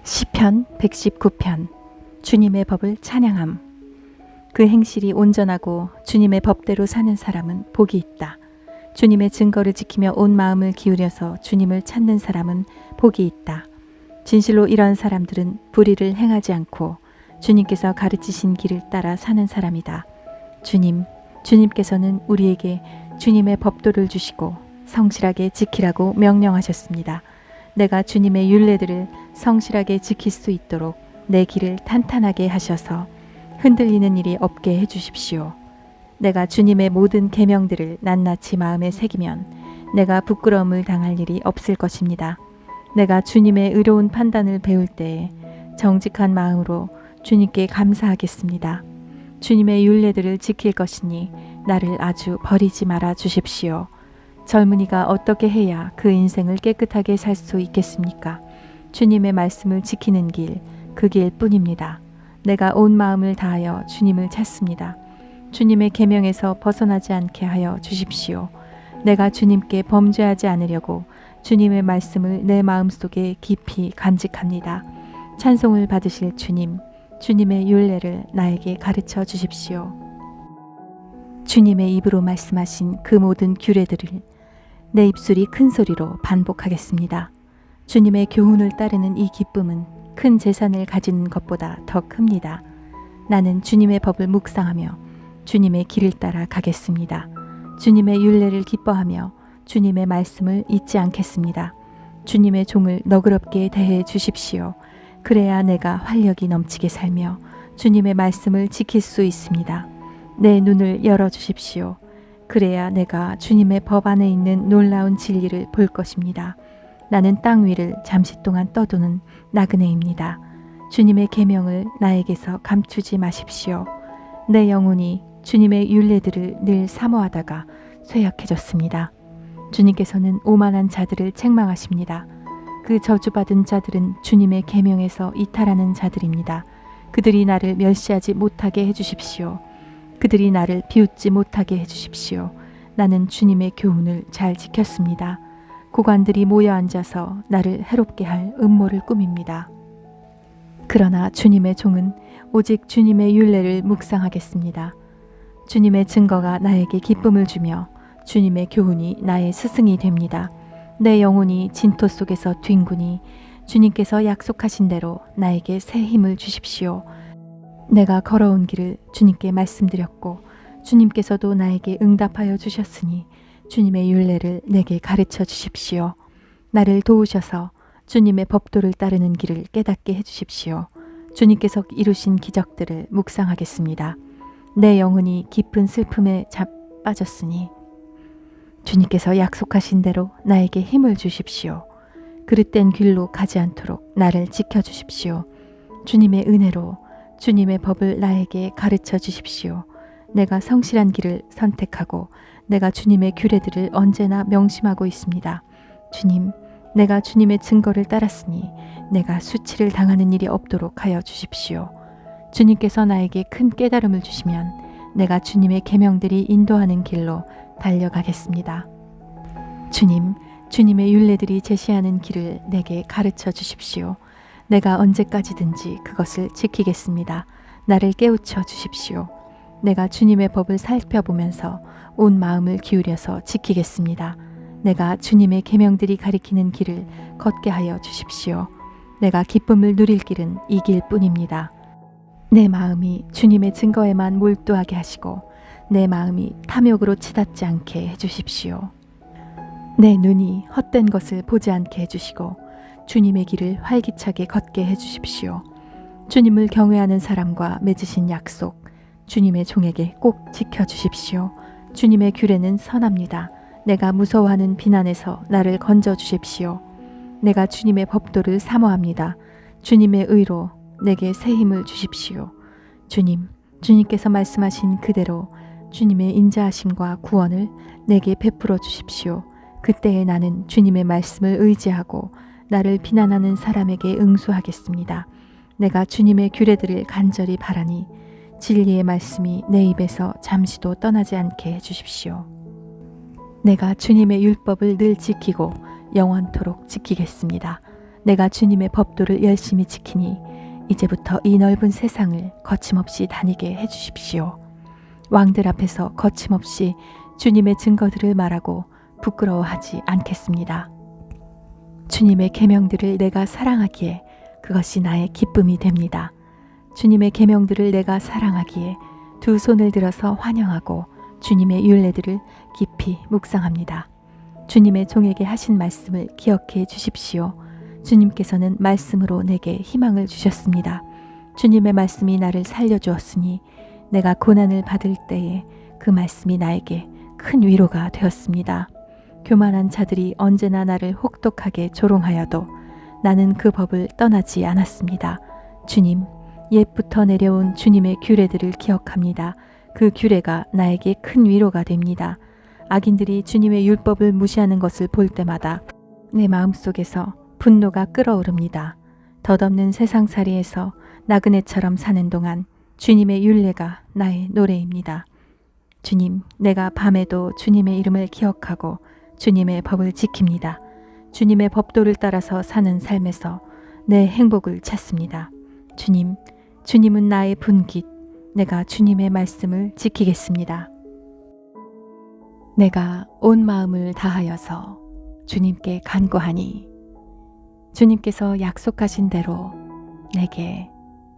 시편 119편 주님의 법을 찬양함. 그 행실이 온전하고 주님의 법대로 사는 사람은 복이 있다. 주님의 증거를 지키며 온 마음을 기울여서 주님을 찾는 사람은 복이 있다. 진실로 이런 사람들은 불의를 행하지 않고 주님께서 가르치신 길을 따라 사는 사람이다. 주님께서는 우리에게 주님의 법도를 주시고 성실하게 지키라고 명령하셨습니다. 내가 주님의 율례들을 성실하게 지킬 수 있도록 내 길을 탄탄하게 하셔서 흔들리는 일이 없게 해주십시오. 내가 주님의 모든 계명들을 낱낱이 마음에 새기면 내가 부끄러움을 당할 일이 없을 것입니다. 내가 주님의 의로운 판단을 배울 때에 정직한 마음으로 주님께 감사하겠습니다. 주님의 율례들을 지킬 것이니 나를 아주 버리지 말아 주십시오. 젊은이가 어떻게 해야 그 인생을 깨끗하게 살 수 있겠습니까? 주님의 말씀을 지키는 길, 그 길뿐입니다. 내가 온 마음을 다하여 주님을 찾습니다. 주님의 계명에서 벗어나지 않게 하여 주십시오. 내가 주님께 범죄하지 않으려고 주님의 말씀을 내 마음속에 깊이 간직합니다. 찬송을 받으실 주님, 주님의 율례를 나에게 가르쳐 주십시오. 주님의 입으로 말씀하신 그 모든 규례들을 내 입술이 큰 소리로 반복하겠습니다. 주님의 교훈을 따르는 이 기쁨은 큰 재산을 가지는 것보다 더 큽니다. 나는 주님의 법을 묵상하며 주님의 길을 따라 가겠습니다. 주님의 율례를 기뻐하며 주님의 말씀을 잊지 않겠습니다. 주님의 종을 너그럽게 대해 주십시오. 그래야 내가 활력이 넘치게 살며 주님의 말씀을 지킬 수 있습니다. 내 눈을 열어주십시오. 그래야 내가 주님의 법 안에 있는 놀라운 진리를 볼 것입니다. 나는 땅 위를 잠시 동안 떠도는 나그네입니다. 주님의 계명을 나에게서 감추지 마십시오. 내 영혼이 주님의 율례들을 늘 사모하다가 쇠약해졌습니다. 주님께서는 오만한 자들을 책망하십니다. 그 저주받은 자들은 주님의 계명에서 이탈하는 자들입니다. 그들이 나를 멸시하지 못하게 해주십시오. 그들이 나를 비웃지 못하게 해주십시오. 나는 주님의 교훈을 잘 지켰습니다. 고관들이 모여 앉아서 나를 해롭게 할 음모를 꾸밉니다. 그러나 주님의 종은 오직 주님의 율례를 묵상하겠습니다. 주님의 증거가 나에게 기쁨을 주며 주님의 교훈이 나의 스승이 됩니다. 내 영혼이 진토 속에서 뒹구니 주님께서 약속하신 대로 나에게 새 힘을 주십시오. 내가 걸어온 길을 주님께 말씀드렸고 주님께서도 나에게 응답하여 주셨으니 주님의 율례를 내게 가르쳐 주십시오. 나를 도우셔서 주님의 법도를 따르는 길을 깨닫게 해주십시오. 주님께서 이루신 기적들을 묵상하겠습니다. 내 영혼이 깊은 슬픔에 빠졌으니 주님께서 약속하신 대로 나에게 힘을 주십시오. 그릇된 길로 가지 않도록 나를 지켜주십시오. 주님의 은혜로 주님의 법을 나에게 가르쳐 주십시오. 내가 성실한 길을 선택하고 내가 주님의 규례들을 언제나 명심하고 있습니다. 주님, 내가 주님의 증거를 따랐으니 내가 수치를 당하는 일이 없도록 하여 주십시오. 주님께서 나에게 큰 깨달음을 주시면 내가 주님의 계명들이 인도하는 길로 달려가겠습니다. 주님, 주님의 율례들이 제시하는 길을 내게 가르쳐 주십시오. 내가 언제까지든지 그것을 지키겠습니다. 나를 깨우쳐 주십시오. 내가 주님의 법을 살펴보면서 온 마음을 기울여서 지키겠습니다. 내가 주님의 계명들이 가리키는 길을 걷게 하여 주십시오. 내가 기쁨을 누릴 길은 이 길뿐입니다. 내 마음이 주님의 증거에만 몰두하게 하시고 내 마음이 탐욕으로 치닫지 않게 해주십시오. 내 눈이 헛된 것을 보지 않게 해주시고 주님의 길을 활기차게 걷게 해주십시오. 주님을 경외하는 사람과 맺으신 약속, 주님의 종에게 꼭 지켜주십시오. 주님의 규례는 선합니다. 내가 무서워하는 비난에서 나를 건져주십시오. 내가 주님의 법도를 사모합니다. 주님의 의로 내게 새 힘을 주십시오. 주님께서 말씀하신 그대로 주님의 인자하심과 구원을 내게 베풀어 주십시오. 그때에 나는 주님의 말씀을 의지하고 나를 비난하는 사람에게 응수하겠습니다. 내가 주님의 규례들을 간절히 바라니 진리의 말씀이 내 입에서 잠시도 떠나지 않게 해주십시오. 내가 주님의 율법을 늘 지키고 영원토록 지키겠습니다. 내가 주님의 법도를 열심히 지키니 이제부터 이 넓은 세상을 거침없이 다니게 해주십시오. 왕들 앞에서 거침없이 주님의 증거들을 말하고 부끄러워하지 않겠습니다. 주님의 계명들을 내가 사랑하기에 그것이 나의 기쁨이 됩니다. 주님의 계명들을 내가 사랑하기에 두 손을 들어서 환영하고 주님의 율례들을 깊이 묵상합니다. 주님의 종에게 하신 말씀을 기억해 주십시오. 주님께서는 말씀으로 내게 희망을 주셨습니다. 주님의 말씀이 나를 살려주었으니 내가 고난을 받을 때에 그 말씀이 나에게 큰 위로가 되었습니다. 교만한 자들이 언제나 나를 혹독하게 조롱하여도 나는 그 법을 떠나지 않았습니다. 주님, 옛부터 내려온 주님의 규례들을 기억합니다. 그 규례가 나에게 큰 위로가 됩니다. 악인들이 주님의 율법을 무시하는 것을 볼 때마다 내 마음속에서 분노가 끓어오릅니다. 덧없는 세상살이에서 나그네처럼 사는 동안 주님의 율례가 나의 노래입니다. 주님, 내가 밤에도 주님의 이름을 기억하고 주님의 법을 지킵니다. 주님의 법도를 따라서 사는 삶에서 내 행복을 찾습니다. 주님, 주님은 나의 분깃, 내가 주님의 말씀을 지키겠습니다. 내가 온 마음을 다하여서 주님께 간구하니 주님께서 약속하신 대로 내게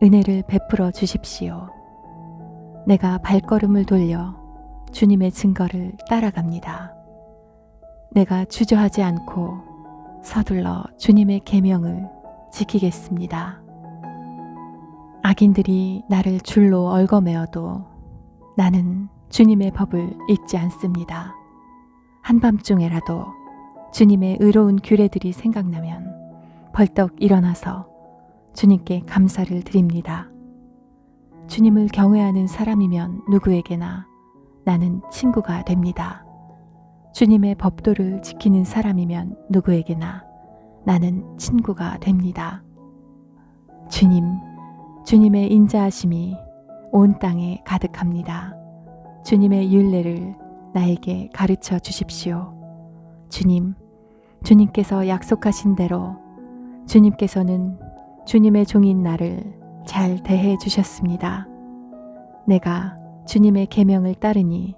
은혜를 베풀어 주십시오. 내가 발걸음을 돌려 주님의 증거를 따라갑니다. 내가 주저하지 않고 서둘러 주님의 계명을 지키겠습니다. 악인들이 나를 줄로 얽어매어도 나는 주님의 법을 잊지 않습니다. 한밤중에라도 주님의 의로운 규례들이 생각나면 벌떡 일어나서 주님께 감사를 드립니다. 주님을 경외하는 사람이면 누구에게나 나는 친구가 됩니다. 주님의 법도를 지키는 사람이면 누구에게나 나는 친구가 됩니다. 주님, 주님의 인자하심이 온 땅에 가득합니다. 주님의 율례를 나에게 가르쳐 주십시오. 주님, 주님께서 약속하신 대로 주님께서는 주님의 종인 나를 잘 대해 주셨습니다. 내가 주님의 계명을 따르니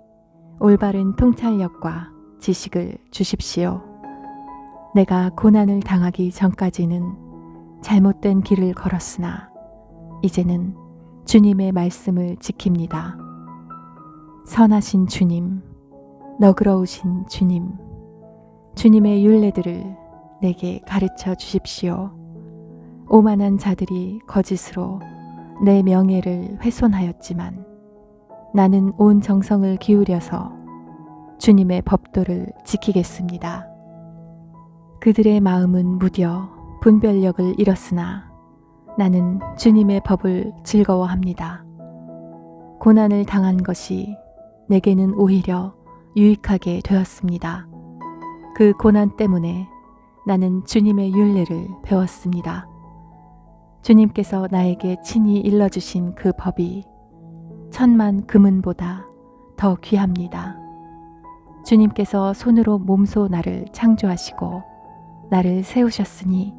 올바른 통찰력과 지식을 주십시오. 내가 고난을 당하기 전까지는 잘못된 길을 걸었으나 이제는 주님의 말씀을 지킵니다. 선하신 주님, 너그러우신 주님, 주님의 율례들을 내게 가르쳐 주십시오. 오만한 자들이 거짓으로 내 명예를 훼손하였지만 나는 온 정성을 기울여서 주님의 법도를 지키겠습니다. 그들의 마음은 무뎌 분별력을 잃었으나 나는 주님의 법을 즐거워합니다. 고난을 당한 것이 내게는 오히려 유익하게 되었습니다. 그 고난 때문에 나는 주님의 율례를 배웠습니다. 주님께서 나에게 친히 일러주신 그 법이 천만 금은보다 더 귀합니다. 주님께서 손으로 몸소 나를 창조하시고 나를 세우셨으니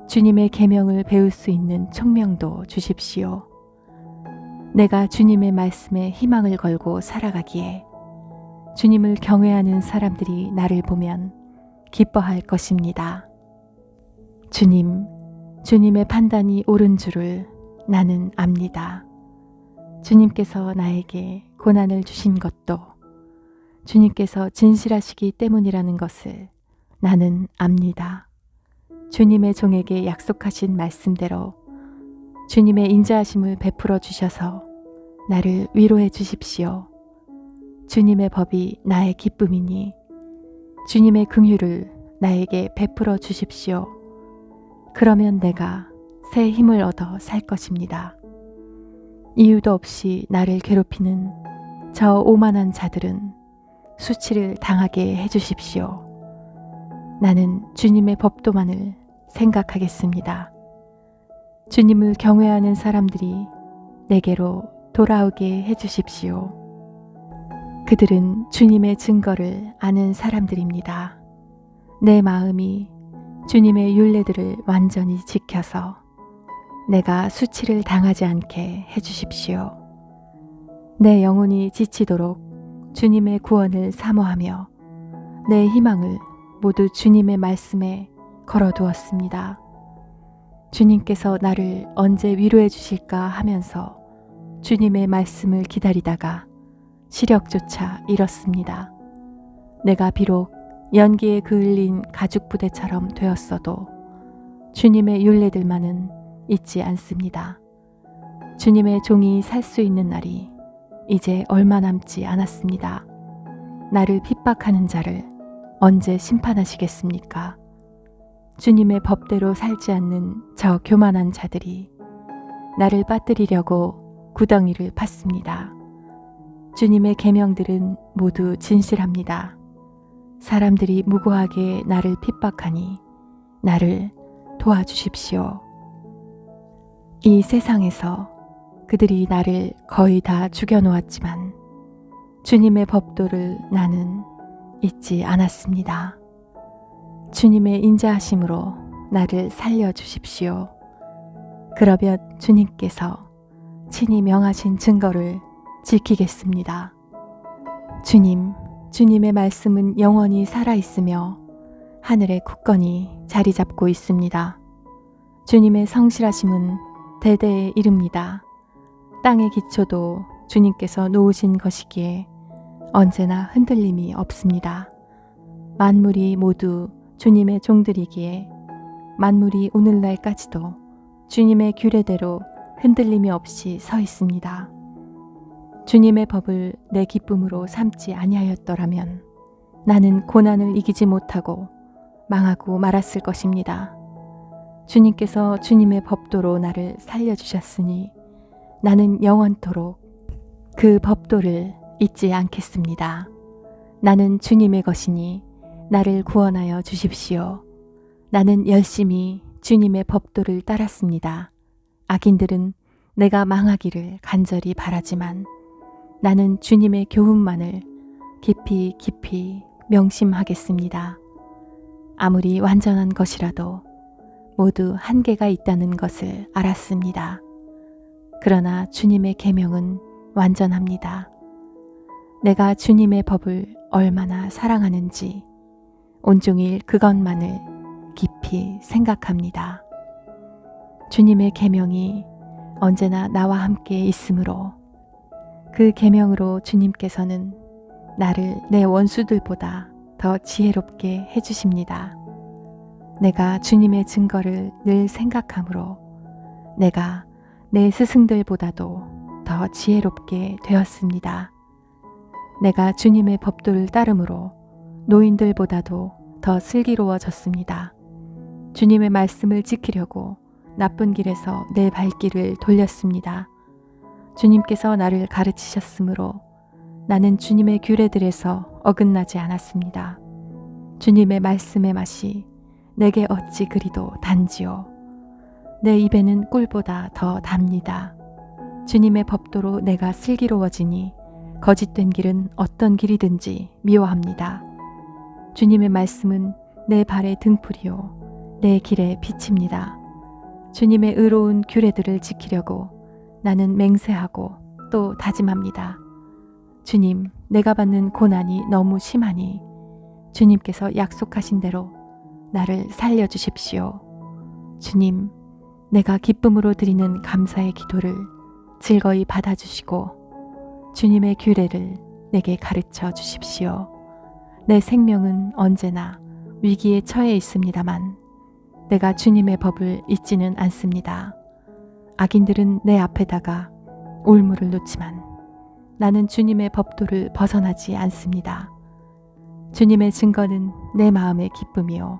주님의 계명을 배울 수 있는 총명도 주십시오. 내가 주님의 말씀에 희망을 걸고 살아가기에 주님을 경외하는 사람들이 나를 보면 기뻐할 것입니다. 주님, 주님의 판단이 옳은 줄을 나는 압니다. 주님께서 나에게 고난을 주신 것도 주님께서 진실하시기 때문이라는 것을 나는 압니다. 주님의 종에게 약속하신 말씀대로 주님의 인자하심을 베풀어 주셔서 나를 위로해 주십시오. 주님의 법이 나의 기쁨이니 주님의 긍휼을 나에게 베풀어 주십시오. 그러면 내가 새 힘을 얻어 살 것입니다. 이유도 없이 나를 괴롭히는 저 오만한 자들은 수치를 당하게 해주십시오. 나는 주님의 법도만을 생각하겠습니다. 주님을 경외하는 사람들이 내게로 돌아오게 해주십시오. 그들은 주님의 증거를 아는 사람들입니다. 내 마음이 주님의 율례들을 완전히 지켜서 내가 수치를 당하지 않게 해주십시오. 내 영혼이 지치도록 주님의 구원을 사모하며 내 희망을 모두 주님의 말씀에 걸어두었습니다. 주님께서 나를 언제 위로해 주실까 하면서 주님의 말씀을 기다리다가 시력조차 잃었습니다. 내가 비록 연기에 그을린 가죽 부대처럼 되었어도 주님의 율례들만은 잊지 않습니다. 주님의 종이 살 수 있는 날이 이제 얼마 남지 않았습니다. 나를 핍박하는 자를 언제 심판하시겠습니까? 주님의 법대로 살지 않는 저 교만한 자들이 나를 빠뜨리려고 구덩이를 팠습니다. 주님의 계명들은 모두 진실합니다. 사람들이 무고하게 나를 핍박하니 나를 도와주십시오. 이 세상에서 그들이 나를 거의 다 죽여놓았지만 주님의 법도를 나는 잊지 않았습니다. 주님의 인자하심으로 나를 살려주십시오. 그러면 주님께서 친히 명하신 증거를 지키겠습니다. 주님의 말씀은 영원히 살아있으며 하늘에 굳건히 자리 잡고 있습니다. 주님의 성실하심은 대대에 이릅니다. 땅의 기초도 주님께서 놓으신 것이기에 언제나 흔들림이 없습니다. 만물이 모두 주님의 종들이기에 만물이 오늘날까지도 주님의 규례대로 흔들림이 없이 서 있습니다. 주님의 법을 내 기쁨으로 삼지 아니하였더라면 나는 고난을 이기지 못하고 망하고 말았을 것입니다. 주님께서 주님의 법도로 나를 살려주셨으니 나는 영원토록 그 법도를 잊지 않겠습니다. 나는 주님의 것이니 나를 구원하여 주십시오. 나는 열심히 주님의 법도를 따랐습니다. 악인들은 내가 망하기를 간절히 바라지만 나는 주님의 교훈만을 깊이 깊이 명심하겠습니다. 아무리 완전한 것이라도 모두 한계가 있다는 것을 알았습니다. 그러나 주님의 계명은 완전합니다. 내가 주님의 법을 얼마나 사랑하는지 온종일 그것만을 깊이 생각합니다. 주님의 계명이 언제나 나와 함께 있으므로 그 계명으로 주님께서는 나를 내 원수들보다 더 지혜롭게 해주십니다. 내가 주님의 증거를 늘 생각하므로 내가 내 스승들보다도 더 지혜롭게 되었습니다. 내가 주님의 법도를 따름으로 노인들보다도 더 슬기로워졌습니다. 주님의 말씀을 지키려고 나쁜 길에서 내 발길을 돌렸습니다. 주님께서 나를 가르치셨으므로 나는 주님의 규례들에서 어긋나지 않았습니다. 주님의 말씀의 맛이 내게 어찌 그리도 단지요. 내 입에는 꿀보다 더 답니다. 주님의 법도로 내가 슬기로워지니 거짓된 길은 어떤 길이든지 미워합니다. 주님의 말씀은 내 발의 등불이요 내 길의 빛입니다. 주님의 의로운 규례들을 지키려고 나는 맹세하고 또 다짐합니다. 주님, 내가 받는 고난이 너무 심하니 주님께서 약속하신 대로 나를 살려주십시오. 주님, 내가 기쁨으로 드리는 감사의 기도를 즐거이 받아주시고 주님의 규례를 내게 가르쳐 주십시오. 내 생명은 언제나 위기에 처해 있습니다만 내가 주님의 법을 잊지는 않습니다. 악인들은 내 앞에다가 올무를 놓지만 나는 주님의 법도를 벗어나지 않습니다. 주님의 증거는 내 마음의 기쁨이요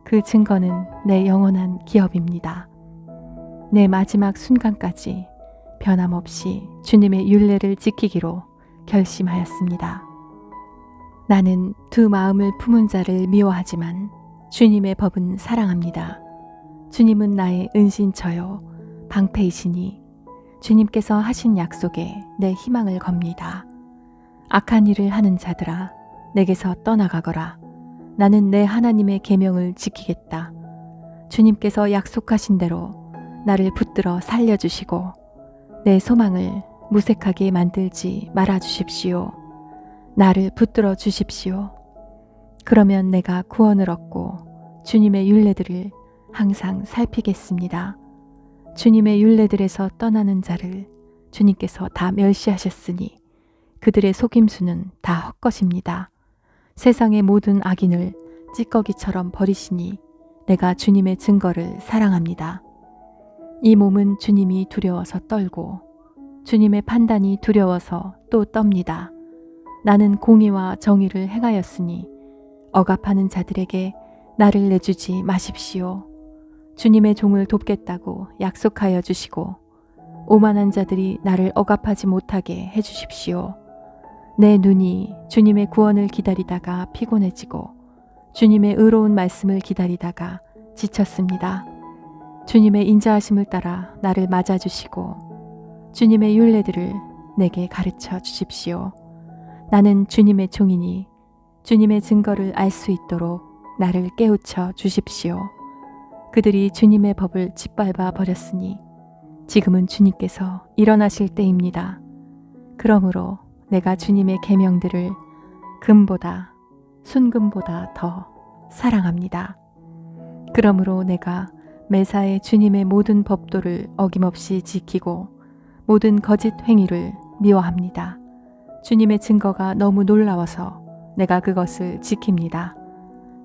그 증거는 내 영원한 기업입니다. 내 마지막 순간까지 변함없이 주님의 율례를 지키기로 결심하였습니다. 나는 두 마음을 품은 자를 미워하지만 주님의 법은 사랑합니다. 주님은 나의 은신처요 방패이시니 주님께서 하신 약속에 내 희망을 겁니다. 악한 일을 하는 자들아 내게서 떠나가거라. 나는 내 하나님의 계명을 지키겠다. 주님께서 약속하신 대로 나를 붙들어 살려주시고 내 소망을 무색하게 만들지 말아주십시오. 나를 붙들어 주십시오. 그러면 내가 구원을 얻고 주님의 율례들을 항상 살피겠습니다. 주님의 율례들에서 떠나는 자를 주님께서 다 멸시하셨으니 그들의 속임수는 다 헛것입니다. 세상의 모든 악인을 찌꺼기처럼 버리시니 내가 주님의 증거를 사랑합니다. 이 몸은 주님이 두려워서 떨고 주님의 판단이 두려워서 또 떱니다. 나는 공의와 정의를 행하였으니 억압하는 자들에게 나를 내주지 마십시오. 주님의 종을 돕겠다고 약속하여 주시고 오만한 자들이 나를 억압하지 못하게 해주십시오. 내 눈이 주님의 구원을 기다리다가 피곤해지고 주님의 의로운 말씀을 기다리다가 지쳤습니다. 주님의 인자하심을 따라 나를 맞아주시고 주님의 율례들을 내게 가르쳐 주십시오. 나는 주님의 종이니 주님의 증거를 알 수 있도록 나를 깨우쳐 주십시오. 그들이 주님의 법을 짓밟아 버렸으니 지금은 주님께서 일어나실 때입니다. 그러므로 내가 주님의 계명들을 금보다 순금보다 더 사랑합니다. 그러므로 내가 매사에 주님의 모든 법도를 어김없이 지키고 모든 거짓 행위를 미워합니다. 주님의 증거가 너무 놀라워서 내가 그것을 지킵니다.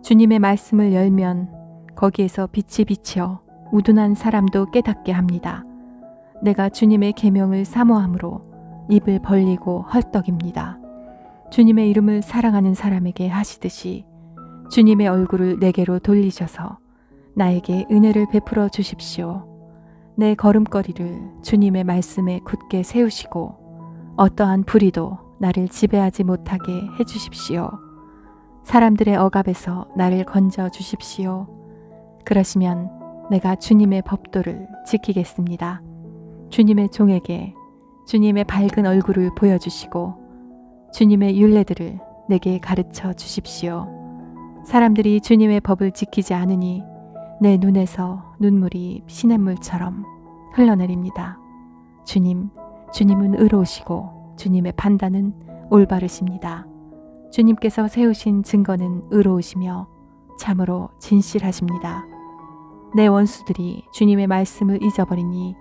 주님의 말씀을 열면 거기에서 빛이 비쳐 우둔한 사람도 깨닫게 합니다. 내가 주님의 계명을 사모함으로 입을 벌리고 헐떡입니다. 주님의 이름을 사랑하는 사람에게 하시듯이 주님의 얼굴을 내게로 돌리셔서 나에게 은혜를 베풀어 주십시오. 내 걸음걸이를 주님의 말씀에 굳게 세우시고 어떠한 불의도 나를 지배하지 못하게 해주십시오. 사람들의 억압에서 나를 건져 주십시오. 그러시면 내가 주님의 법도를 지키겠습니다. 주님의 종에게 주님의 밝은 얼굴을 보여주시고 주님의 율례들을 내게 가르쳐 주십시오. 사람들이 주님의 법을 지키지 않으니 내 눈에서 눈물이 시냇물처럼 흘러내립니다. 주님은 의로우시고 주님의 판단은 올바르십니다. 주님께서 세우신 증거는 의로우시며 참으로 진실하십니다. 내 원수들이 주님의 말씀을 잊어버리니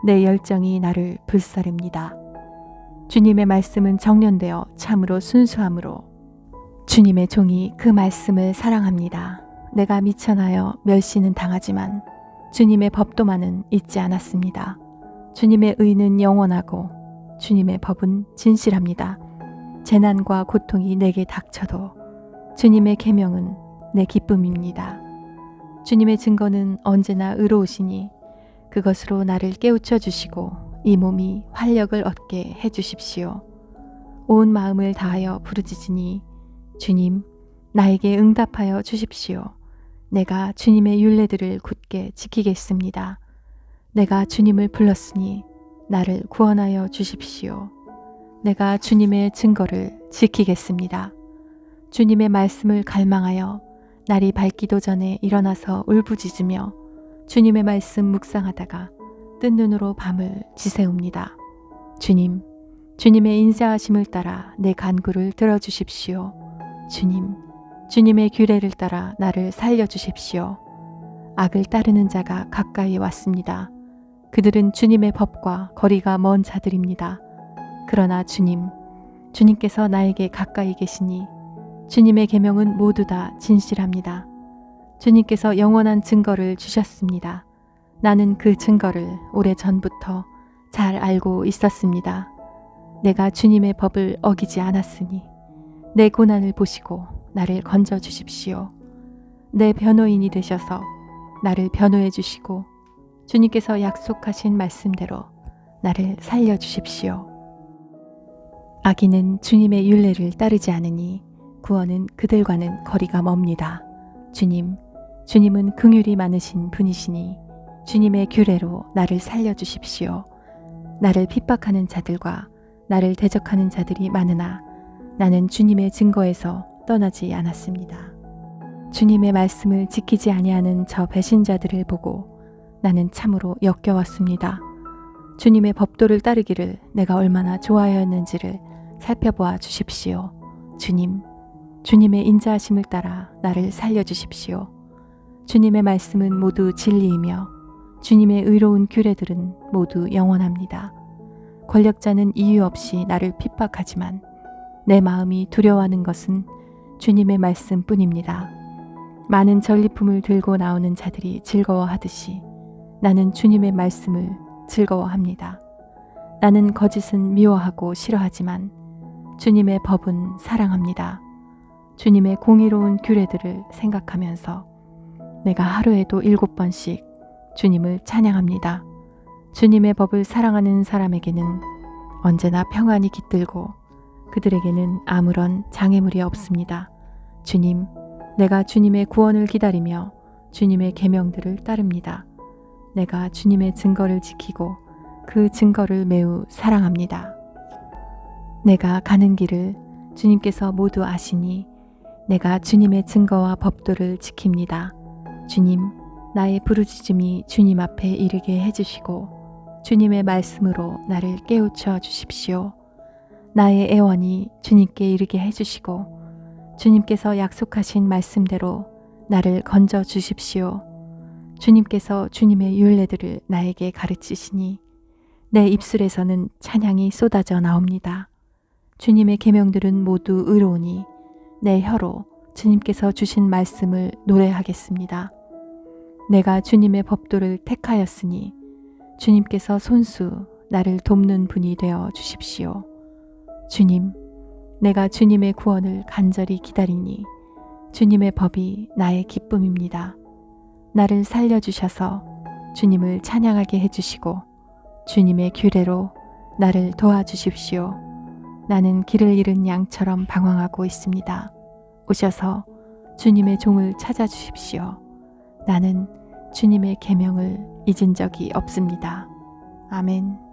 내 열정이 나를 불사릅니다. 주님의 말씀은 정련되어 참으로 순수함으로 주님의 종이 그 말씀을 사랑합니다. 내가 미천하여 멸시는 당하지만 주님의 법도만은 잊지 않았습니다. 주님의 의는 영원하고 주님의 법은 진실합니다. 재난과 고통이 내게 닥쳐도 주님의 계명은 내 기쁨입니다. 주님의 증거는 언제나 의로우시니 그것으로 나를 깨우쳐 주시고 이 몸이 활력을 얻게 해 주십시오. 온 마음을 다하여 부르짖으니 주님, 나에게 응답하여 주십시오. 내가 주님의 율례들을 굳게 지키겠습니다. 내가 주님을 불렀으니 나를 구원하여 주십시오. 내가 주님의 증거를 지키겠습니다. 주님의 말씀을 갈망하여 날이 밝기도 전에 일어나서 울부짖으며 주님의 말씀 묵상하다가 뜬 눈으로 밤을 지새웁니다. 주님의 인자하심을 따라 내 간구를 들어주십시오. 주님의 규례를 따라 나를 살려주십시오. 악을 따르는 자가 가까이 왔습니다. 그들은 주님의 법과 거리가 먼 자들입니다. 그러나 주님께서 나에게 가까이 계시니 주님의 계명은 모두 다 진실합니다. 주님께서 영원한 증거를 주셨습니다. 나는 그 증거를 오래전부터 잘 알고 있었습니다. 내가 주님의 법을 어기지 않았으니 내 고난을 보시고 나를 건져 주십시오. 내 변호인이 되셔서 나를 변호해 주시고 주님께서 약속하신 말씀대로 나를 살려 주십시오. 악인은 주님의 율례를 따르지 않으니 구원은 그들과는 거리가 멉니다. 주님은 긍휼이 많으신 분이시니 주님의 규례로 나를 살려 주십시오. 나를 핍박하는 자들과 나를 대적하는 자들이 많으나 나는 주님의 증거에서 떠나지 않았습니다. 주님의 말씀을 지키지 아니하는 저 배신자들을 보고 나는 참으로 역겨웠습니다. 주님의 법도를 따르기를 내가 얼마나 좋아하였는지를 살펴보아 주십시오. 주님의 인자하심을 따라 나를 살려주십시오. 주님의 말씀은 모두 진리이며 주님의 의로운 규례들은 모두 영원합니다. 권력자는 이유 없이 나를 핍박하지만 내 마음이 두려워하는 것은 주님의 말씀뿐입니다. 많은 전리품을 들고 나오는 자들이 즐거워하듯이 나는 주님의 말씀을 즐거워합니다. 나는 거짓은 미워하고 싫어하지만 주님의 법은 사랑합니다. 주님의 공의로운 규례들을 생각하면서 내가 하루에도 7번씩 주님을 찬양합니다. 주님의 법을 사랑하는 사람에게는 언제나 평안이 깃들고 그들에게는 아무런 장애물이 없습니다. 주님, 내가 주님의 구원을 기다리며 주님의 계명들을 따릅니다. 내가 주님의 증거를 지키고 그 증거를 매우 사랑합니다. 내가 가는 길을 주님께서 모두 아시니 내가 주님의 증거와 법도를 지킵니다. 주님, 나의 부르짖음이 주님 앞에 이르게 해주시고 주님의 말씀으로 나를 깨우쳐 주십시오. 나의 애원이 주님께 이르게 해주시고 주님께서 약속하신 말씀대로 나를 건져 주십시오. 주님께서 주님의 율례들을 나에게 가르치시니 내 입술에서는 찬양이 쏟아져 나옵니다. 주님의 계명들은 모두 의로우니 내 혀로 주님께서 주신 말씀을 노래하겠습니다. 내가 주님의 법도를 택하였으니 주님께서 손수 나를 돕는 분이 되어 주십시오. 주님, 내가 주님의 구원을 간절히 기다리니 주님의 법이 나의 기쁨입니다. 나를 살려주셔서 주님을 찬양하게 해주시고 주님의 규례로 나를 도와주십시오. 나는 길을 잃은 양처럼 방황하고 있습니다. 오셔서 주님의 종을 찾아주십시오. 나는 주님의 계명을 잊은 적이 없습니다. 아멘.